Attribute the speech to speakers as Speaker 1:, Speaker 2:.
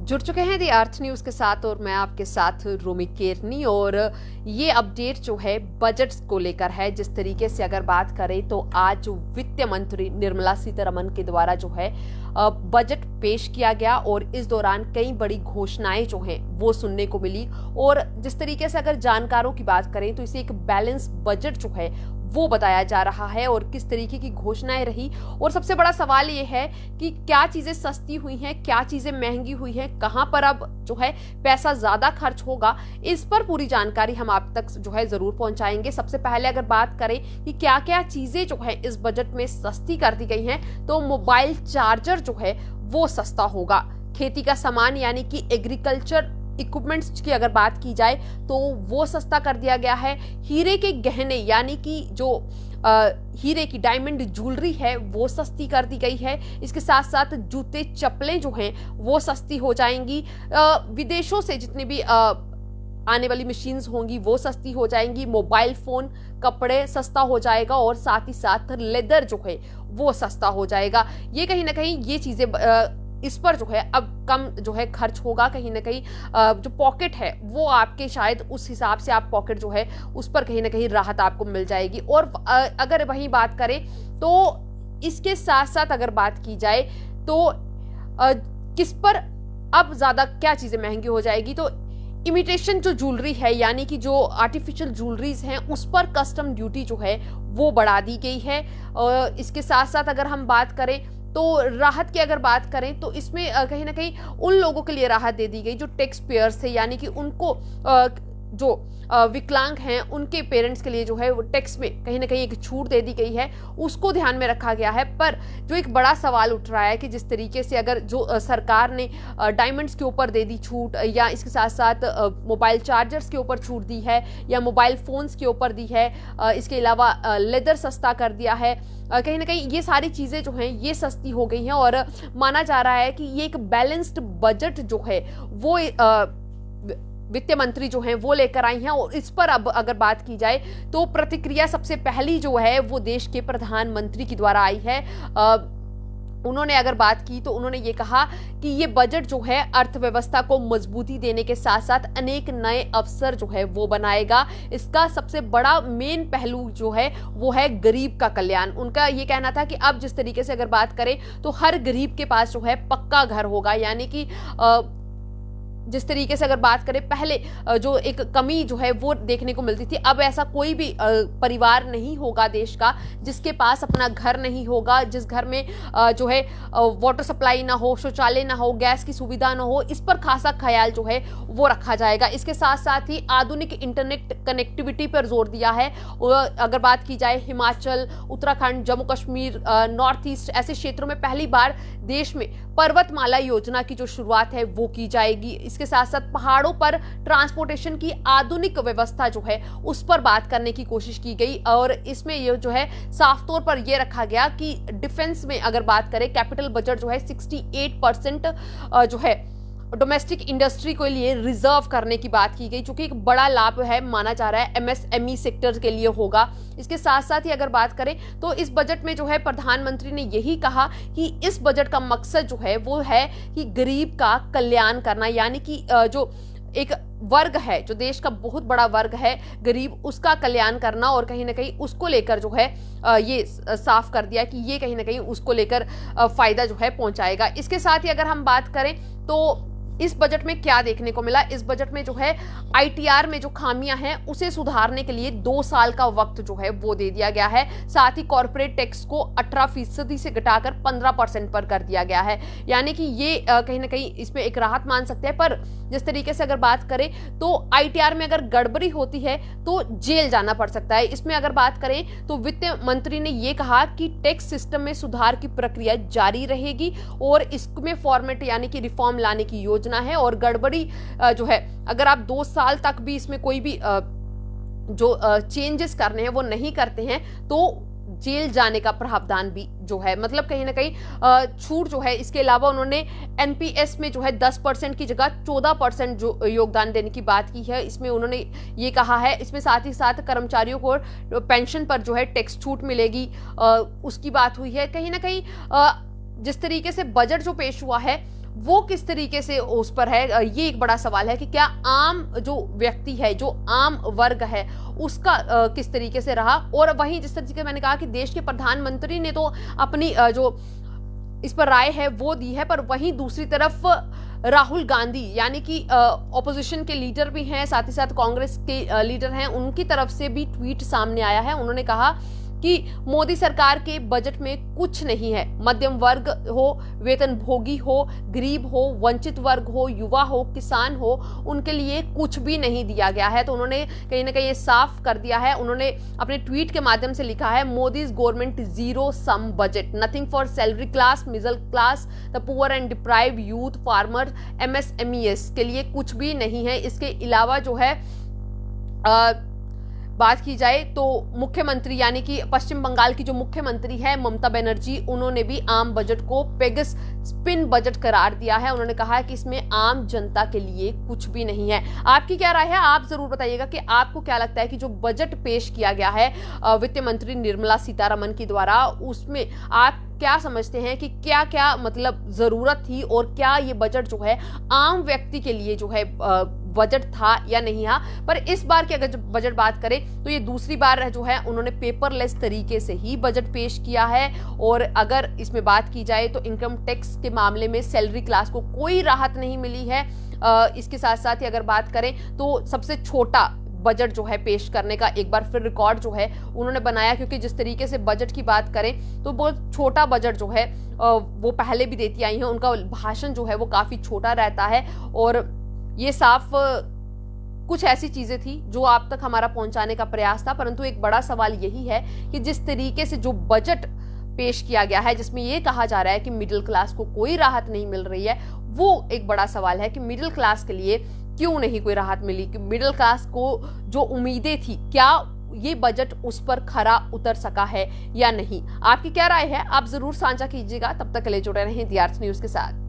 Speaker 1: जुड़ चुके हैं दी अर्थ न्यूज के साथ और मैं आपके साथ रोमी केरनी। और ये अपडेट जो है बजट को लेकर है। जिस तरीके से अगर बात करें तो आज जो वित्त मंत्री निर्मला सीतारमण के द्वारा जो है बजट पेश किया गया और इस दौरान कई बड़ी घोषणाएं जो हैं वो सुनने को मिली। और जिस तरीके से अगर जानकारों की बात करें तो इसे एक बैलेंस बजट जो है वो बताया जा रहा है और किस तरीके की घोषणाएं रही। और सबसे बड़ा सवाल ये है कि क्या चीजें सस्ती हुई हैं, क्या चीजें महंगी हुई हैं, कहां पर अब जो है पैसा ज्यादा खर्च होगा, इस पर पूरी जानकारी हम आप तक जो है जरूर पहुंचाएंगे। सबसे पहले अगर बात करें कि क्या क्या चीजें जो है इस बजट में सस्ती कर दी गई हैं, तो मोबाइल चार्जर जो है वो सस्ता होगा। खेती का सामान यानी कि एग्रीकल्चर इक्विपमेंट्स की अगर बात की जाए तो वो सस्ता कर दिया गया है। हीरे के गहने यानी कि जो हीरे की डायमंड ज्वेलरी है वो सस्ती कर दी गई है। इसके साथ साथ जूते चप्पलें जो हैं वो सस्ती हो जाएंगी। विदेशों से जितने भी आने वाली मशीन्स होंगी वो सस्ती हो जाएंगी। मोबाइल फोन, कपड़े सस्ता हो जाएगा और साथ ही साथ लेदर जो है वो सस्ता हो जाएगा। ये कहीं ना कहीं ये चीजें इस पर जो है अब कम जो है खर्च होगा। कहीं ना कहीं जो पॉकेट है वो आपके शायद उस हिसाब से आप पॉकेट जो है उस पर कहीं ना कहीं राहत आपको मिल जाएगी। और अगर वही बात करें तो इसके साथ साथ अगर बात की जाए तो किस पर अब ज्यादा क्या चीजें महंगी हो जाएगी, तो इमिटेशन जो ज्वेलरी है यानी कि जो आर्टिफिशियल ज्वेलरीज हैं उस पर कस्टम ड्यूटी जो है वो बढ़ा दी गई है। इसके साथ साथ अगर हम बात करें तो राहत की अगर बात करें तो इसमें कहीं ना कहीं उन लोगों के लिए राहत दे दी गई जो टैक्स पेयर्स थे, यानी कि उनको जो विकलांग हैं उनके पेरेंट्स के लिए जो है वो टैक्स में कहीं ना कहीं एक छूट दे दी गई है, उसको ध्यान में रखा गया है। पर जो एक बड़ा सवाल उठ रहा है कि जिस तरीके से अगर जो सरकार ने डायमंड्स के ऊपर दे दी छूट, या इसके साथ साथ मोबाइल चार्जर्स के ऊपर छूट दी है, या मोबाइल फोन्स के ऊपर दी है, इसके अलावा लेदर सस्ता कर दिया है, कहीं ना कहीं ये सारी चीजें जो हैं ये सस्ती हो गई हैं। और माना जा रहा है कि ये एक बैलेंस्ड बजट जो है वो वित्त मंत्री जो हैं वो लेकर आई हैं। और इस पर अब अगर बात की जाए तो प्रतिक्रिया सबसे पहली जो है वो देश के प्रधानमंत्री के द्वारा आई है। उन्होंने अगर बात की तो उन्होंने ये कहा कि ये बजट जो है अर्थव्यवस्था को मजबूती देने के साथ साथ अनेक नए अवसर जो है वो बनाएगा। इसका सबसे बड़ा मेन पहलू जो है वो है गरीब का कल्याण। उनका ये कहना था कि अब जिस तरीके से अगर बात करें तो हर गरीब के पास जो है पक्का घर होगा, यानी कि जिस तरीके से अगर बात करें पहले जो एक कमी जो है वो देखने को मिलती थी, अब ऐसा कोई भी परिवार नहीं होगा देश का जिसके पास अपना घर नहीं होगा, जिस घर में जो है वाटर सप्लाई ना हो, शौचालय ना हो, गैस की सुविधा ना हो। इस पर खासा ख्याल जो है वो रखा जाएगा। इसके साथ साथ ही आधुनिक इंटरनेट कनेक्टिविटी पर जोर दिया है। अगर बात की जाए हिमाचल, उत्तराखंड, जम्मू कश्मीर, नॉर्थ ईस्ट ऐसे क्षेत्रों में पहली बार देश में पर्वतमाला योजना की जो शुरुआत है वो की जाएगी। इसके साथ साथ पहाड़ों पर ट्रांसपोर्टेशन की आधुनिक व्यवस्था जो है उस पर बात करने की कोशिश की गई। और इसमें ये जो है साफ तौर पर ये रखा गया कि डिफेंस में अगर बात करें कैपिटल बजट जो है 68% जो है डोमेस्टिक इंडस्ट्री के लिए रिजर्व करने की बात की गई, जो कि एक बड़ा लाभ है माना जा रहा है एमएसएमई सेक्टर के लिए होगा। इसके साथ साथ ही अगर बात करें तो इस बजट में जो है प्रधानमंत्री ने यही कहा कि इस बजट का मकसद जो है वो है कि गरीब का कल्याण करना, यानी कि जो एक वर्ग है, जो देश का बहुत बड़ा वर्ग है गरीब, उसका कल्याण करना। और कहीं ना कहीं उसको लेकर जो है ये साफ कर दिया कि ये कहीं ना कहीं उसको लेकर फायदा जो है पहुंचाएगा। इसके साथ ही अगर हम बात करें तो इस बजट में क्या देखने को मिला, इस बजट में जो है आईटीआर में जो खामियां हैं उसे सुधारने के लिए 2 साल का वक्त जो है वो दे दिया गया है। साथ ही कॉर्पोरेट टैक्स को 18% से घटाकर 15% पर कर दिया गया है, यानी कि ये कहीं ना कहीं इसमें एक राहत मान सकते हैं। पर जिस तरीके से अगर बात करें तो आईटीआर में अगर गड़बड़ी होती है तो जेल जाना पड़ सकता है। इसमें अगर बात करें तो वित्त मंत्री ने ये कहा कि टैक्स सिस्टम में सुधार की प्रक्रिया जारी रहेगी और इसमें फॉर्मेट यानी कि रिफॉर्म लाने की योजना है। और गड़बड़ी जो है अगर आप 2 साल तक भी इसमें कोई भी जो चेंजेस करने हैं वो नहीं करते हैं तो जेल जाने का प्रावधान भी जो है, मतलब कहीं ना कहीं छूट जो है। इसके अलावा उन्होंने एनपीएस में जो है 10% की जगह 14% जो योगदान देने की बात की है, इसमें उन्होंने ये कहा है। इसमें साथ ही साथ कर्मचारियों को पेंशन पर जो है टैक्स छूट मिलेगी, उसकी बात हुई है। कहीं ना कहीं जिस तरीके से बजट जो पेश हुआ है वो किस तरीके से उस पर है, ये एक बड़ा सवाल है कि क्या आम जो व्यक्ति है, जो आम वर्ग है, उसका किस तरीके से रहा। और वहीं जिस तरीके मैंने कहा कि देश के प्रधानमंत्री ने तो अपनी जो इस पर राय है वो दी है, पर वहीं दूसरी तरफ राहुल गांधी यानी कि ऑपोजिशन के लीडर भी हैं, साथ ही साथ कांग्रेस के लीडर हैं, उनकी तरफ से भी ट्वीट सामने आया है। उन्होंने कहा कि मोदी सरकार के बजट में कुछ नहीं है। मध्यम वर्ग हो, वेतनभोगी हो, गरीब हो, वंचित वर्ग हो, युवा हो, किसान हो, उनके लिए कुछ भी नहीं दिया गया है। तो उन्होंने कहीं ना कहीं ये साफ कर दिया है। उन्होंने अपने ट्वीट के माध्यम से लिखा है, Modi's government zero sum budget, nothing for salary class, middle class, the poor and deprive youth, farmer, MSMEs के लिए कुछ भी नहीं है। इसके अलावा जो है बात की जाए तो मुख्यमंत्री यानी कि पश्चिम बंगाल की जो मुख्यमंत्री है ममता बनर्जी, उन्होंने भी आम बजट को पेगस स्पिन बजट करार दिया है। उन्होंने कहा है कि इसमें आम जनता के लिए कुछ भी नहीं है। आपकी क्या राय है, आप जरूर बताइएगा कि आपको क्या लगता है कि जो बजट पेश किया गया है वित्त मंत्री निर्मला सीतारमण के द्वारा, उसमें आप क्या समझते हैं कि क्या क्या मतलब जरूरत थी और क्या ये बजट जो है आम व्यक्ति के लिए जो है बजट था या नहीं था। पर इस बार की अगर बजट बात करें तो ये दूसरी बार जो है उन्होंने पेपरलेस तरीके से ही बजट पेश किया है। और अगर इसमें बात की जाए तो इनकम टैक्स के मामले में सैलरी क्लास को कोई राहत नहीं मिली है। इसके साथ साथ ही अगर बात करें तो सबसे छोटा बजट जो है पेश करने का एक बार फिर रिकॉर्ड जो है उन्होंने बनाया, क्योंकि जिस तरीके से बजट की बात करें तो बहुत छोटा बजट जो है वो पहले भी देती आई है। उनका भाषण जो है वो काफी छोटा रहता है और ये साफ कुछ ऐसी चीजें थी जो आप तक हमारा पहुंचाने का प्रयास था। परंतु एक बड़ा सवाल यही है कि जिस तरीके से जो बजट पेश किया गया है जिसमें ये कहा जा रहा है कि मिडिल क्लास को कोई राहत नहीं मिल रही है, वो एक बड़ा सवाल है कि मिडिल क्लास के लिए क्यों नहीं कोई राहत मिली, कि मिडिल क्लास को जो उम्मीदें थी क्या ये बजट उस पर खरा उतर सका है या नहीं। आपकी क्या राय है, आप जरूर साझा कीजिएगा। तब तक के लिए जुड़े रहें दी आर्थ न्यूज के साथ।